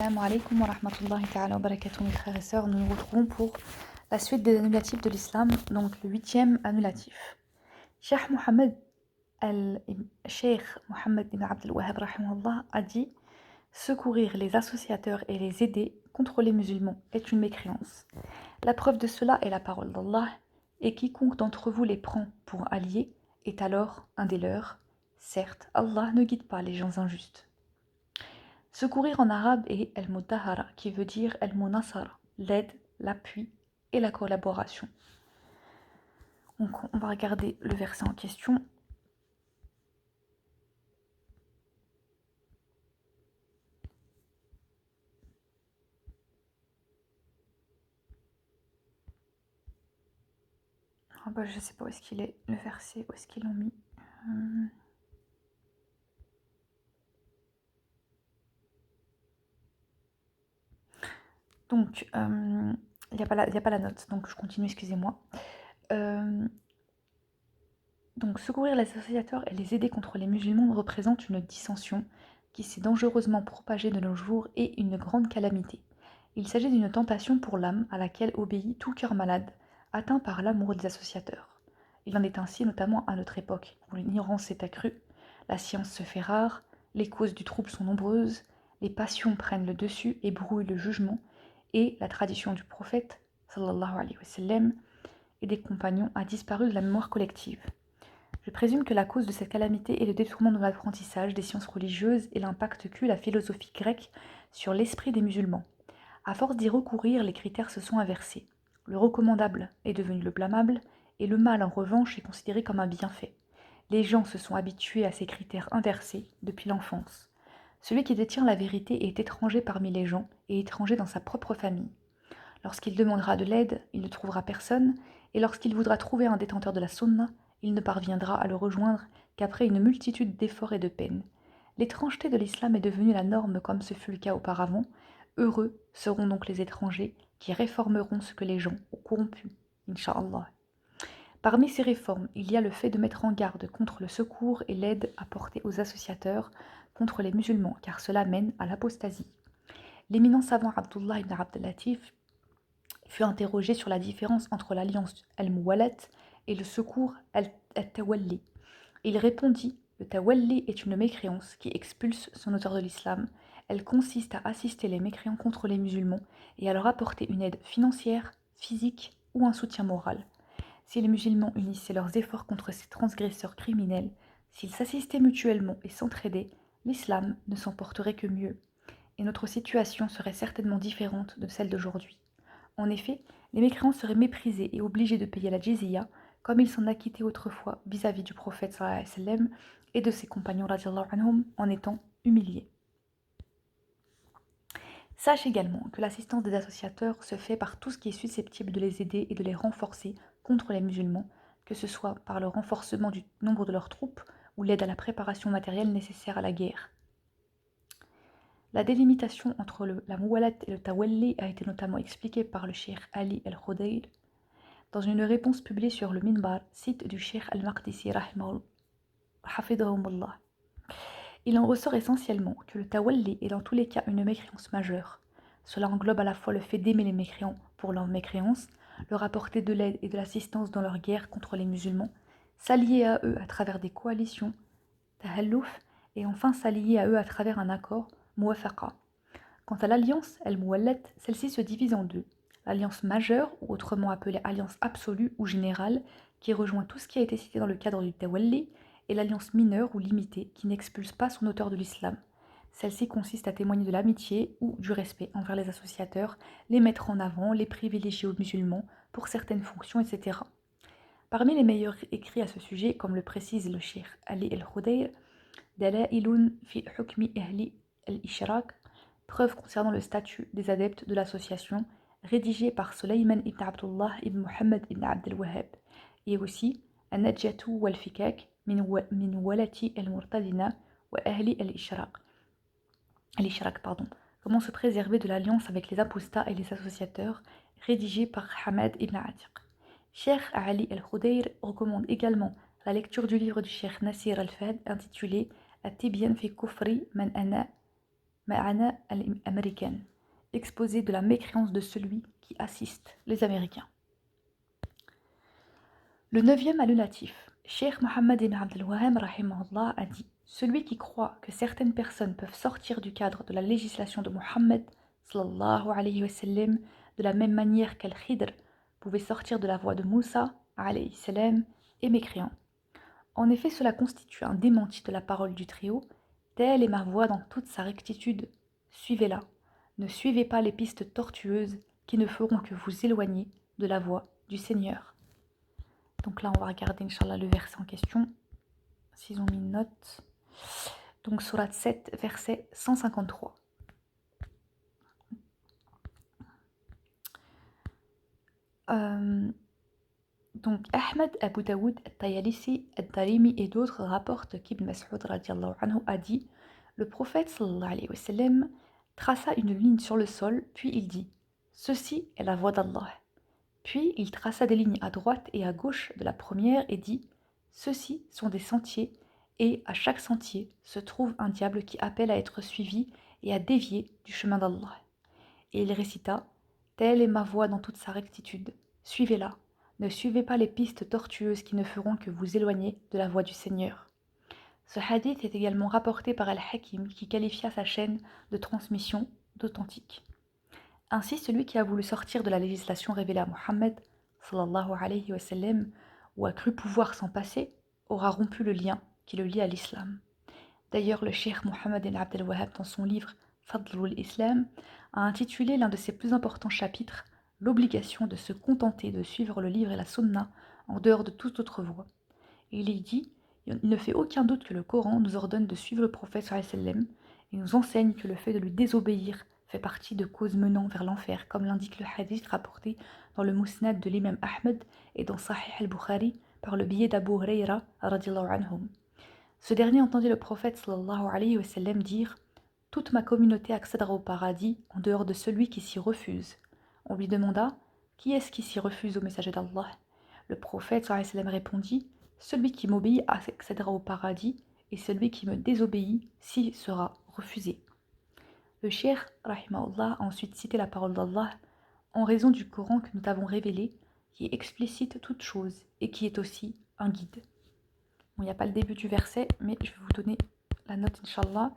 Assalamu alaikum wa rahmatullahi ta'ala wa barakatuh, mes frères et sœurs. Nous nous retrouvons pour la suite des annulatifs de l'islam, donc le 8e annulatif. Cheikh Mohammed Cheikh Mohammed ibn Abd al-Wahhab rahimahullah a dit: secourir les associateurs et les aider contre les musulmans est une mécréance. La preuve de cela est la parole d'Allah, et quiconque d'entre vous les prend pour alliés est alors un des leurs. Certes, Allah ne guide pas les gens injustes. Secourir en arabe est al-mudahara, qui veut dire al-munasara, l'aide, l'appui et la collaboration. Donc on va regarder le verset en question. Je ne sais pas où est-ce qu'il est, le verset, où est-ce qu'ils l'ont mis. Donc, il n'y a pas la note, donc je continue, excusez-moi. Donc, secourir les associateurs et les aider contre les musulmans représente une dissension qui s'est dangereusement propagée de nos jours et une grande calamité. Il s'agit d'une tentation pour l'âme à laquelle obéit tout cœur malade, atteint par l'amour des associateurs. Il en est ainsi notamment à notre époque, où l'ignorance s'est accrue, la science se fait rare, les causes du trouble sont nombreuses, les passions prennent le dessus et brouillent le jugement, et la tradition du prophète, sallallahu alayhi wa sallam, et des compagnons a disparu de la mémoire collective. Je présume que la cause de cette calamité est le détournement de l'apprentissage des sciences religieuses et l'impact qu'eut la philosophie grecque sur l'esprit des musulmans. À force d'y recourir, les critères se sont inversés. Le recommandable est devenu le blâmable, et le mal, en revanche, est considéré comme un bienfait. Les gens se sont habitués à ces critères inversés depuis l'enfance. Celui qui détient la vérité est étranger parmi les gens et étranger dans sa propre famille. Lorsqu'il demandera de l'aide, il ne trouvera personne, et lorsqu'il voudra trouver un détenteur de la sunna, il ne parviendra à le rejoindre qu'après une multitude d'efforts et de peines. L'étrangeté de l'islam est devenue la norme comme ce fut le cas auparavant. Heureux seront donc les étrangers qui réformeront ce que les gens ont corrompu, Inch'Allah. Parmi ces réformes, il y a le fait de mettre en garde contre le secours et l'aide apportée aux associateurs contre les musulmans, car cela mène à l'apostasie. L'éminent savant Abdullah ibn Abd al-Latif fut interrogé sur la différence entre l'alliance al-Muwalat et le secours al-Tawalli. Il répondit: le Tawalli est une mécréance qui expulse son auteur de l'islam. Elle consiste à assister les mécréants contre les musulmans et à leur apporter une aide financière, physique ou un soutien moral. Si les musulmans unissaient leurs efforts contre ces transgresseurs criminels, s'ils s'assistaient mutuellement et s'entraidaient, l'islam ne s'en porterait que mieux, et notre situation serait certainement différente de celle d'aujourd'hui. En effet, les mécréants seraient méprisés et obligés de payer la jizya, comme ils s'en acquittaient autrefois vis-à-vis du prophète sallallahu alayhi wa sallam et de ses compagnons radiallahu anhum, en étant humiliés. Sache également que l'assistance des associateurs se fait par tout ce qui est susceptible de les aider et de les renforcer contre les musulmans, que ce soit par le renforcement du nombre de leurs troupes ou l'aide à la préparation matérielle nécessaire à la guerre. La délimitation entre la muwalat et le tawalli a été notamment expliquée par le cheikh Ali al-Khudayr dans une réponse publiée sur le Minbar, site du cheikh al-Maqdisi hafidhahumullah. Il en ressort essentiellement que le tawalli est dans tous les cas une mécréance majeure. Cela englobe à la fois le fait d'aimer les mécréants pour leur mécréance, leur apporter de l'aide et de l'assistance dans leur guerre contre les musulmans, s'allier à eux à travers des coalitions, tahalluf, et enfin s'allier à eux à travers un accord, muwafaqa. Quant à l'alliance al-muwallat, celle-ci se divise en deux. L'alliance majeure, ou autrement appelée alliance absolue ou générale, qui rejoint tout ce qui a été cité dans le cadre du tawalli, et l'alliance mineure ou limitée, qui n'expulse pas son auteur de l'islam. Celle-ci consiste à témoigner de l'amitié ou du respect envers les associateurs, les mettre en avant, les privilégier aux musulmans pour certaines fonctions, etc. Parmi les meilleurs écrits à ce sujet, comme le précise le cheikh Ali al-Khudayr, Dalailun fi hukmi ahli al-ishrak, preuve concernant le statut des adeptes de l'association, rédigé par Sulayman ibn Abdullah ibn Muhammad ibn Abd al-Wahhab, et aussi An-Najjatu wal-Fikak min walati al-Murtadina wa ahli al-Ishraq. Comment se préserver de l'alliance avec les apostats et les associateurs, rédigé par Hamad ibn Atiq. Cheikh Ali al-Khudayr recommande également la lecture du livre du cheikh Nasir al-Fahd intitulé At-Tibyan fi Kufri Man Ana ma'ana al-américaine, exposé de la mécréance de celui qui assiste les Américains. Le 9e allunatif, Cheikh Mohammed ibn Abdel Wahhab rahimahullah a dit: celui qui croit que certaines personnes peuvent sortir du cadre de la législation de Mohammed sallallahu alayhi wa sallam de la même manière qu'Al-Khidr pouvait sortir de la voie de Moussa alayhi salam est mécréant. En effet, cela constitue un démenti de la parole du trio. Telle est ma voie dans toute sa rectitude. Suivez-la. Ne suivez pas les pistes tortueuses qui ne feront que vous éloigner de la voie du Seigneur. Donc là, on va regarder, Inch'Allah, le verset en question. S'ils ont mis une note. Donc, sourate 7, verset 153. Donc, Ahmed Abu Daoud, At-Tayalisi, Ad-Darimi et d'autres rapportent qu'Ibn Mas'ud radiallahu anhu a dit: le prophète sallallahu alayhi wa sallam traça une ligne sur le sol, puis il dit: ceci est la voie d'Allah. Puis il traça des lignes à droite et à gauche de la première et dit: ceux-ci sont des sentiers, et à chaque sentier se trouve un diable qui appelle à être suivi et à dévier du chemin d'Allah. Et il récita: telle est ma voie dans toute sa rectitude, suivez-la, ne suivez pas les pistes tortueuses qui ne feront que vous éloigner de la voie du Seigneur. Ce hadith est également rapporté par Al-Hakim qui qualifia sa chaîne de transmission d'authentique. Ainsi, celui qui a voulu sortir de la législation révélée à Mohammed sallallahu alayhi wa sallam, ou a cru pouvoir s'en passer, aura rompu le lien qui le lie à l'islam. D'ailleurs, le cheikh Mohammed ibn Abdel Wahhab, dans son livre Fadlul Islam, a intitulé l'un de ses plus importants chapitres l'obligation de se contenter de suivre le livre et la sunna en dehors de toute autre voie. Et il y dit: il ne fait aucun doute que le Coran nous ordonne de suivre le prophète sallallahu alayhi wa sallam et nous enseigne que le fait de lui désobéir fait partie de causes menant vers l'enfer, comme l'indique le hadith rapporté dans le Musnad de l'imam Ahmed et dans Sahih al-Bukhari par le biais d'Abu Huraira radiyallahu anhum. Ce dernier entendit le prophète sallallahu alayhi wa sallam dire: toute ma communauté accédera au paradis en dehors de celui qui s'y refuse. On lui demanda: qui est-ce qui s'y refuse au messager d'Allah? Le prophète sallallahu alayhi wa sallam répondit: celui qui m'obéit accédera au paradis, et celui qui me désobéit s'y sera refusé. Le cheikh rahimahullah a ensuite cité la parole d'Allah: en raison du Coran que nous t'avons révélé, qui explicite toute chose et qui est aussi un guide. Bon, il n'y a pas le début du verset, mais je vais vous donner la note, Inch'Allah.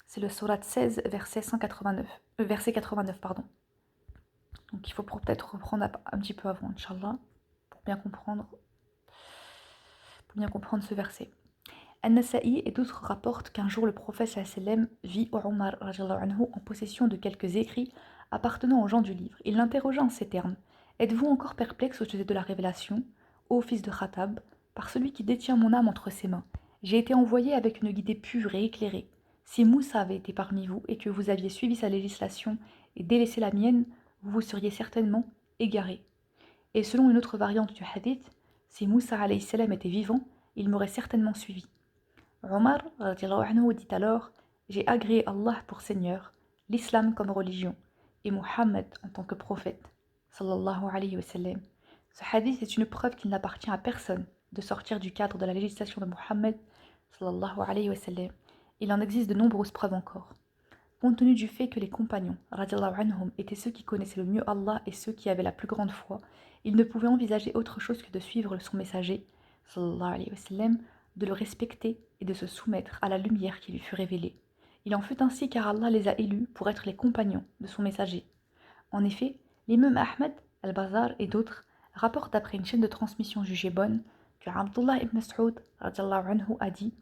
C'est le sourate 16, verset 89, pardon. Donc il faut peut-être reprendre un petit peu avant, Inch'Allah, pour bien comprendre ce verset. An-Nasa'i et d'autres rapportent qu'un jour le prophète sallallahu alayhi wa sallam vit Omar radiallahu anhu en possession de quelques écrits appartenant aux gens du livre. Il l'interrogea en ces termes: êtes-vous encore perplexe au sujet de la révélation, ô fils de Khattab, par celui qui détient mon âme entre ses mains? J'ai été envoyé avec une guidée pure et éclairée. Si Moussa avait été parmi vous et que vous aviez suivi sa législation et délaissé la mienne, vous vous seriez certainement égaré. Et selon une autre variante du hadith, si Moussa alayhi salam était vivant, il m'aurait certainement suivi. Omar anhu dit alors: j'ai agréé Allah pour Seigneur, l'islam comme religion, et Muhammad en tant que prophète. Sallallahu alayhi wa sallam. Ce hadith est une preuve qu'il n'appartient à personne de sortir du cadre de la législation de Muhammad. Sallallahu alayhi wa sallam. Il en existe de nombreuses preuves encore. Compte tenu du fait que les compagnons radiallahu anhum étaient ceux qui connaissaient le mieux Allah et ceux qui avaient la plus grande foi, ils ne pouvaient envisager autre chose que de suivre son messager, sallallahu alayhi wa sallam, de le respecter et de se soumettre à la lumière qui lui fut révélée. Il en fut ainsi car Allah les a élus pour être les compagnons de son messager. En effet, l'imam Ahmed, Al-Bazar et d'autres rapportent d'après une chaîne de transmission jugée bonne que Abdullah ibn Mas'ud radiallahu anhu a dit: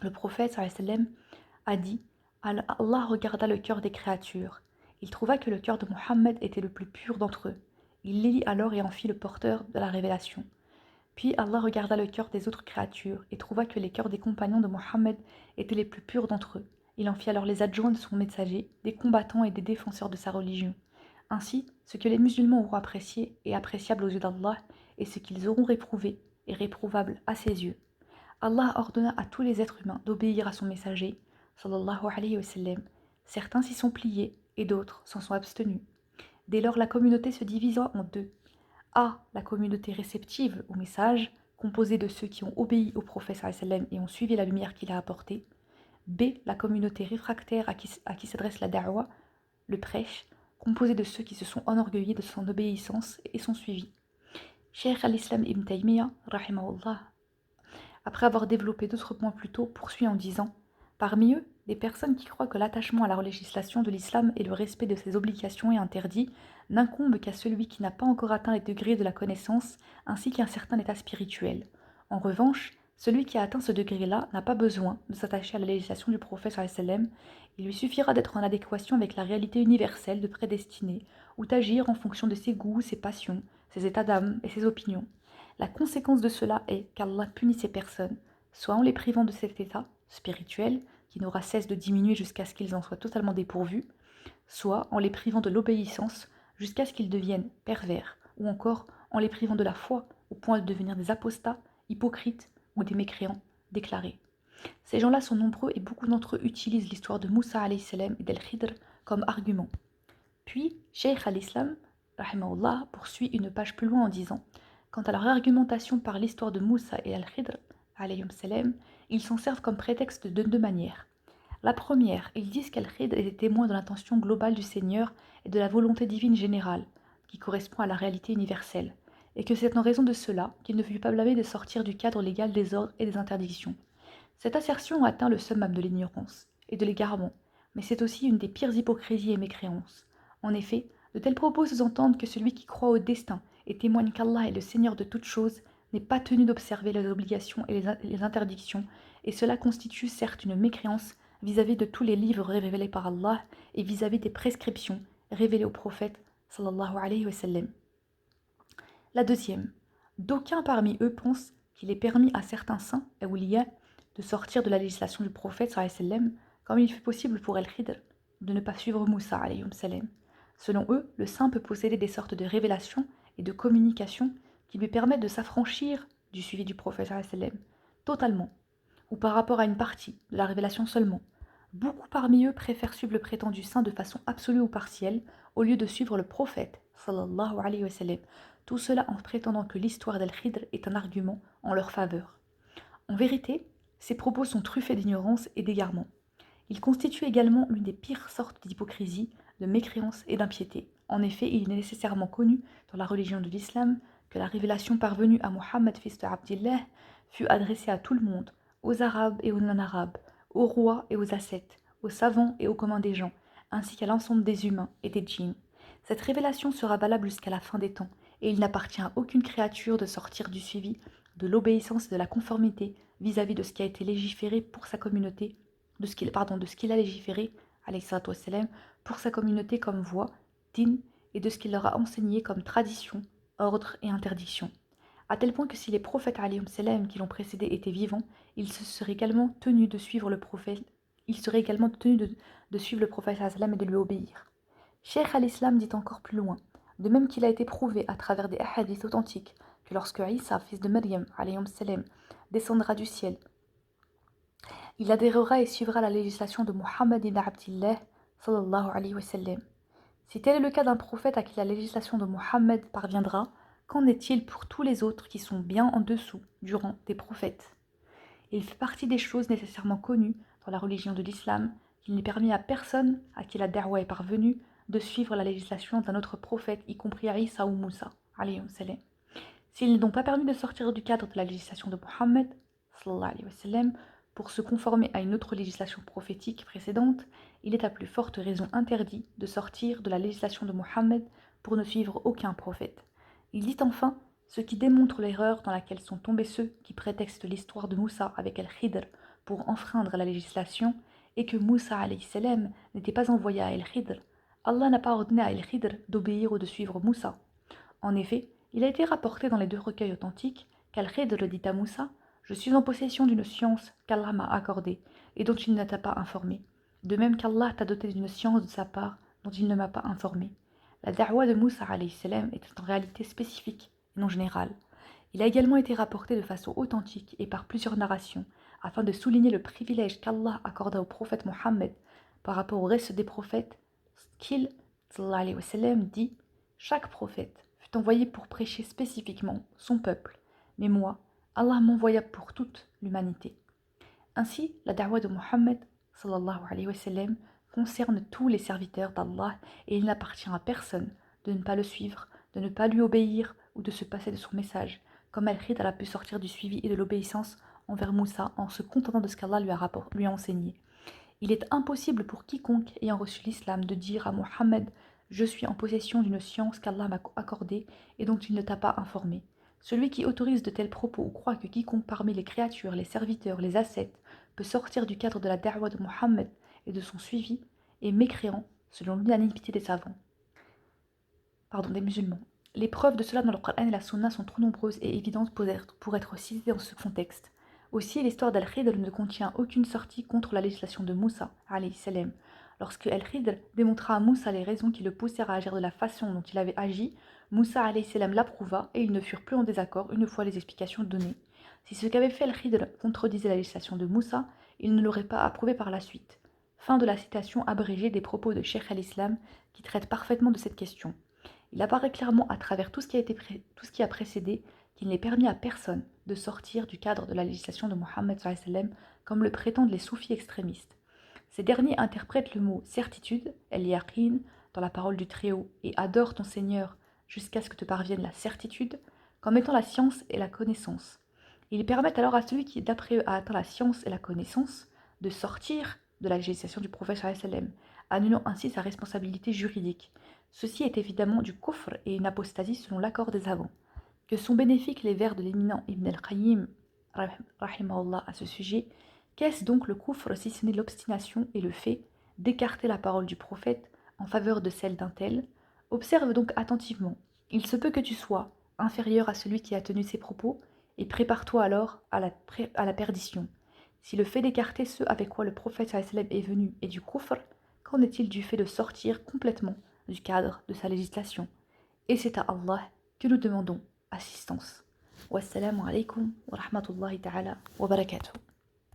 le prophète sallallahu alayhi wa sallam a dit: Allah regarda le cœur des créatures. Il trouva que le cœur de Mohammed était le plus pur d'entre eux. Il l'élit alors et en fit le porteur de la révélation. Puis Allah regarda le cœur des autres créatures et trouva que les cœurs des compagnons de Mohammed étaient les plus purs d'entre eux. Il en fit alors les adjoints de son messager, des combattants et des défenseurs de sa religion. Ainsi, ce que les musulmans auront apprécié est appréciable aux yeux d'Allah, et ce qu'ils auront réprouvé est réprouvable à ses yeux. Allah ordonna à tous les êtres humains d'obéir à son messager, sallallahu alayhi wa sallam. Certains s'y sont pliés et d'autres s'en sont abstenus. Dès lors, la communauté se divisa en deux. A. La communauté réceptive au message, composée de ceux qui ont obéi au prophète sallallahu alayhi wa sallam et ont suivi la lumière qu'il a apportée. B. La communauté réfractaire à qui s'adresse la da'wa, le prêche, composé de ceux qui se sont enorgueillis de son obéissance et sont suivis. Cheikh al-Islam ibn Taymiyyah, rahimahullah, après avoir développé d'autres points plus tôt, poursuit en disant: parmi eux, des personnes qui croient que l'attachement à la législation de l'islam et le respect de ses obligations et interdits n'incombe qu'à celui qui n'a pas encore atteint les degrés de la connaissance ainsi qu'un certain état spirituel. En revanche, celui qui a atteint ce degré-là n'a pas besoin de s'attacher à la législation du prophète sallallahu alayhi wa sallam. Il lui suffira d'être en adéquation avec la réalité universelle de prédestinée ou d'agir en fonction de ses goûts, ses passions, ses états d'âme et ses opinions. La conséquence de cela est qu'Allah punit ces personnes, soit en les privant de cet état spirituel, qui n'aura cesse de diminuer jusqu'à ce qu'ils en soient totalement dépourvus, soit en les privant de l'obéissance jusqu'à ce qu'ils deviennent pervers, ou encore en les privant de la foi au point de devenir des apostats, hypocrites ou des mécréants déclarés. Ces gens-là sont nombreux et beaucoup d'entre eux utilisent l'histoire de Moussa alayhi salam et d'Al-Khidr comme argument. Puis, Cheikh al-Islam, rahimahullah, poursuit une page plus loin en disant: quant à leur argumentation par l'histoire de Moussa et Al-Khidr, alayhim salam, ils s'en servent comme prétexte de deux manières. La première, ils disent qu'Al-Khidr était témoin de l'intention globale du Seigneur et de la volonté divine générale, qui correspond à la réalité universelle, et que c'est en raison de cela qu'il ne fut pas blâmé de sortir du cadre légal des ordres et des interdictions. Cette assertion atteint le summum de l'ignorance et de l'égarement, mais c'est aussi une des pires hypocrisies et mécréances. En effet, de tels propos sous-entendent que celui qui croit au destin et témoigne qu'Allah est le Seigneur de toutes choses n'est pas tenu d'observer les obligations et les interdictions, et cela constitue certes une mécréance vis-à-vis de tous les livres révélés par Allah et vis-à-vis des prescriptions révélées au prophète sallallahu alayhi wa sallam. La deuxième, d'aucuns parmi eux pensent qu'il est permis à certains saints, awliya, de sortir de la législation du prophète sallallahu alayhi wa sallam, comme il fut possible pour El-Khidr de ne pas suivre Moussa alayhi wa sallam. Selon eux, le saint peut posséder des sortes de révélations et de communications qui lui permettent de s'affranchir du suivi du prophète sallallahu alayhi wa sallam, totalement, ou par rapport à une partie de la révélation seulement. Beaucoup parmi eux préfèrent suivre le prétendu saint de façon absolue ou partielle, au lieu de suivre le prophète sallallahu alayhi wa sallam. Tout cela en prétendant que l'histoire d'Al-Khidr est un argument en leur faveur. En vérité, ces propos sont truffés d'ignorance et d'égarement. Ils constituent également l'une des pires sortes d'hypocrisie, de mécréance et d'impiété. En effet, il est nécessairement connu dans la religion de l'islam que la révélation parvenue à Mohammed fils de Abdillah fut adressée à tout le monde, aux Arabes et aux non-Arabes, aux rois et aux ascètes, aux savants et aux communs des gens, ainsi qu'à l'ensemble des humains et des djinns. Cette révélation sera valable jusqu'à la fin des temps, et il n'appartient à aucune créature de sortir du suivi, de l'obéissance et de la conformité vis-à-vis de ce qui a été légiféré pour sa communauté, de ce qu'il a légiféré, alayhi salatu wassalam, pour sa communauté comme voie, din, et de ce qu'il leur a enseigné comme tradition, ordre et interdiction. À tel point que si les prophètes alayhim salam qui l'ont précédé étaient vivants, ils seraient également tenus de suivre le prophète, de suivre le prophète sallam et de lui obéir. Cheikh al-Islam dit encore plus loin, de même qu'il a été prouvé à travers des hadiths authentiques que lorsque Isa, fils de Maryam, alayhim salam, descendra du ciel, il adhérera et suivra la législation de Muhammad ibn Abdillah sallallahu alayhi wa sallam. Si tel est le cas d'un prophète à qui la législation de Muhammad parviendra, qu'en est-il pour tous les autres qui sont bien en dessous du rang des prophètes? Il fait partie des choses nécessairement connues dans la religion de l'islam qu'il n'est permis à personne à qui la da'wa est parvenue de suivre la législation d'un autre prophète, y compris Isa ou Moussa, alayhi salam. S'il n'est donc pas permis de sortir du cadre de la législation de Muhammad, sallallahu alayhi wa sallam, pour se conformer à une autre législation prophétique précédente, il est à plus forte raison interdit de sortir de la législation de Muhammad pour ne suivre aucun prophète. Il dit enfin, ce qui démontre l'erreur dans laquelle sont tombés ceux qui prétextent l'histoire de Moussa avec Al-Khidr pour enfreindre la législation, et que Moussa alayhi salam n'était pas envoyé à Al-Khidr. Allah n'a pas ordonné à Al-Khidr d'obéir ou de suivre Moussa. En effet, il a été rapporté dans les deux recueils authentiques qu'Al-Khidr dit à Moussa: je suis en possession d'une science qu'Allah m'a accordée et dont il ne t'a pas informé, de même qu'Allah t'a doté d'une science de sa part dont il ne m'a pas informé. La da'wa de Moussa alayhi salam était en réalité spécifique et non générale. Il a également été rapporté de façon authentique et par plusieurs narrations, afin de souligner le privilège qu'Allah accorda au prophète Mohammed par rapport au reste des prophètes, qu'il, sallallahu alayhi wa sallam, dit: chaque prophète fut envoyé pour prêcher spécifiquement son peuple, mais moi, Allah m'envoya pour toute l'humanité. Ainsi, la da'wa de Mohammed sallallahu alayhi wa sallam, concerne tous les serviteurs d'Allah et il n'appartient à personne de ne pas le suivre, de ne pas lui obéir ou de se passer de son message, comme Al-Khidr a pu sortir du suivi et de l'obéissance envers Moussa en se contentant de ce qu'Allah lui a enseigné. Il est impossible pour quiconque ayant reçu l'islam de dire à Mohammed « Je suis en possession d'une science qu'Allah m'a accordée et dont il ne t'a pas informé ». Celui qui autorise de tels propos ou croit que quiconque parmi les créatures, les serviteurs, les ascètes peut sortir du cadre de la da'wah de Mohammed et de son suivi est mécréant selon l'unanimité des savants. Des musulmans. Les preuves de cela dans le Coran et la Sunna sont trop nombreuses et évidentes pour être citées dans ce contexte. Aussi, l'histoire d'Al-Khidr ne contient aucune sortie contre la législation de Moussa, alayhi salam. Lorsque Al-Khidr démontra à Moussa les raisons qui le poussèrent à agir de la façon dont il avait agi, Moussa alayhi salam l'approuva et ils ne furent plus en désaccord une fois les explications données. Si ce qu'avait fait Al-Khidr contredisait la législation de Moussa, il ne l'aurait pas approuvé par la suite. Fin de la citation abrégée des propos de Cheikh al-Islam qui traite parfaitement de cette question. Il apparaît clairement à travers tout ce qui a précédé qu'il n'est permis à personne de sortir du cadre de la législation de Mohammed sallam, comme le prétendent les soufis extrémistes. Ces derniers interprètent le mot certitude, el-yaqin, dans la parole du Très-Haut, et adore ton Seigneur jusqu'à ce que te parvienne la certitude, comme étant la science et la connaissance. Ils permettent alors à celui qui, d'après eux, a atteint la science et la connaissance, de sortir de la législation du prophète sallam, annulant ainsi sa responsabilité juridique. Ceci est évidemment du kufr et une apostasie selon l'accord des savants. Que sont bénéfiques les vers de l'éminent Ibn al-Qayyim rahimahullah à ce sujet, qu'est-ce donc le kufr si ce n'est l'obstination et le fait d'écarter la parole du prophète en faveur de celle d'un tel? Observe donc attentivement. Il se peut que tu sois inférieur à celui qui a tenu ces propos et prépare-toi alors à la perdition. Si le fait d'écarter ce avec quoi le prophète sallam est venu est du kufr, qu'en est-il du fait de sortir complètement du cadre de sa législation? Et c'est à Allah que nous demandons assistance. Wassalamu alaikum wa rahmatullahi ta'ala wa barakatuh.